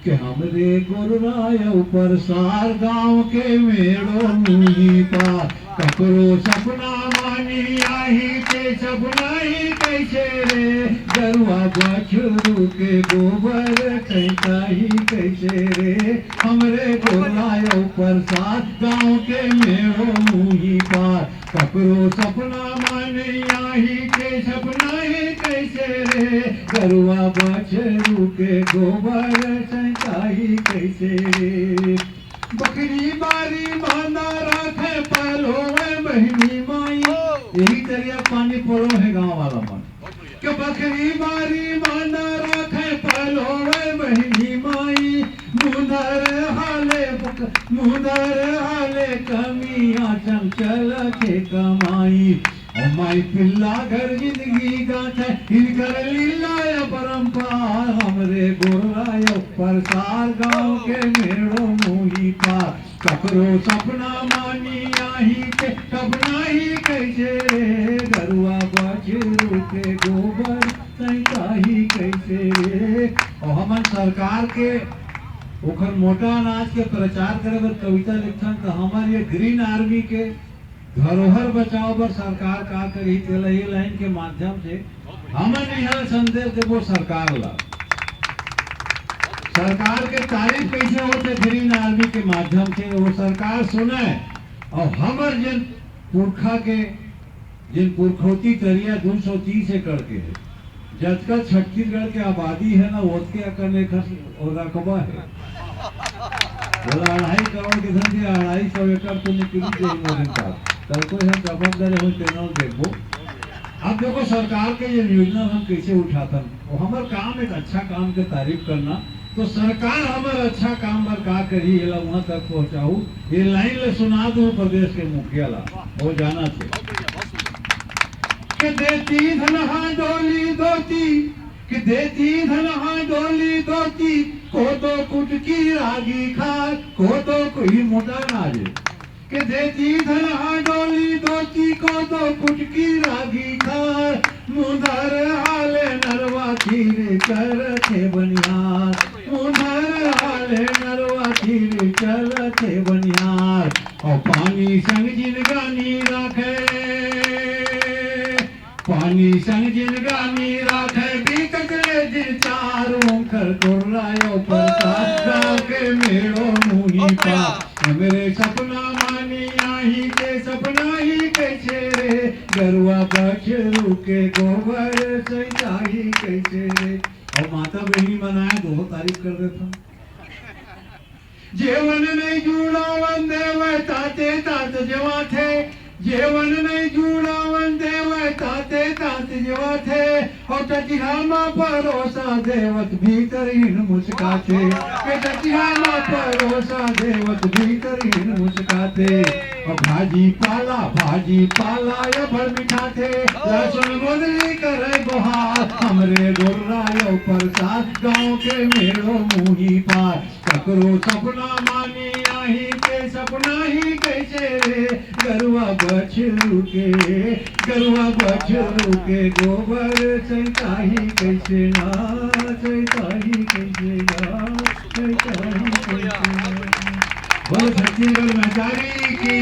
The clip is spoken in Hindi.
कि हमरे गुरुराय ऊपर सार गांव के मेड़ो मुही पा ककरो सपना मानी आही के सपना ही कैसे रे गरुआ बछरू के गोबर कैसा ही कैसे रे हमरे गुरुराय ऊपर सार गांव के मेड़ो मुही पा ककरो सपना मानी आही के सपना ही कैसे रे गरुआ बछरू के गोबर ही कैसे रे बकरी बारी बांधा रखे पलो बहनी माई यही तरिया पानी पड़ो है गांव वाला मन कि बकरी बारी बांधा रखे पलो बहनी माई मुंदर हाले कमिया चंचल के कमाई माई पिल्ला घर जिंदगी गाथ इनकर लीला परंपार हमरे गोराय प्रसार गांव के मेड़ो मुही पार ककरो सपना मानी आही के सपना ही कैसे रे गरुआ बछरू के गोबर सैता ही कैसे रे और हमन सरकार के ओखर मोटा अनाज के प्रचार करे बर कविता लिखन तो हमारे ये ग्रीन आर्मी के धरोहर बचाओ बर सरकार का करी तेला ये लाइन के माध्यम से हमन यहाँ संदेश देवो सरकार ला सरकार के तारीफ कैसे होते ग्रीन आर्मी के माध्यम से वो सरकार सुने और हमर जिन पुरखा के जिन पुरखौती तरिया 230 एकड़ के है जतका छत्तीसगढ़ के आबादी है ना उसके अकने रकबा है बोला 2.5 करोड़ के धन से 250 एकड़ तो निकली जाए का तब को हम जवाबदारी हो चैनल देखो अब देखो सरकार के ये योजना हम कैसे उठाते और हमार काम एक अच्छा काम के तारीफ करना तो सरकार हमार अच्छा काम पर का करी ये वहां तक पहुंचाऊ ये लाइन ले सुना दो प्रदेश के मुखिया ला हो जाना चाहिए कि देती धनहा डोली दोती कि देती धनहा डोली दोती को तो कुटकी रागी खा को तो कोई मोटा नाजे कि देती धनहा डोली दोती को तो कुटकी रागी खा मुंदर हाले नरवा खीर कर थे बनियार मुंदर हाले नरवा खीर कर थे बनियार और पानी संग जिनगानी रखे पानी संग जिनगानी रखे भी कचरे जिन चारों कर गुर्रायो पर के मेड़ो मुही पा मेरे सपना मानी आही के सपना ही कैसे रे गरुआ बछरू के गोबर सैता ही कैसे रे और माता बहनी मनाया 2 तारीख कर देता जेवन नहीं जुड़ा वंदे वे ताते तात जवा थे जेवन नहीं जुड़ा वंदे वे ताते तात जवा थे और टटिहामा परोसा देवत भीतरीन मुस्काते के टटिहामा परोसा देवत भीतरीन मुस्काते और भाजी पाला या भर मिठाते लहसुन मुदली करे गुहार हमरे गुर्रायो प्रसाद गांव के मेड़ो मुही पार ककरो सपना मानी आही के सपना ही कैसे रे गरुआ बछरू के गोबर सैता ही कैसे ना सैता ही कैसे ना सैता ही कैसे बोलो छत्तीसगढ़ में जारी की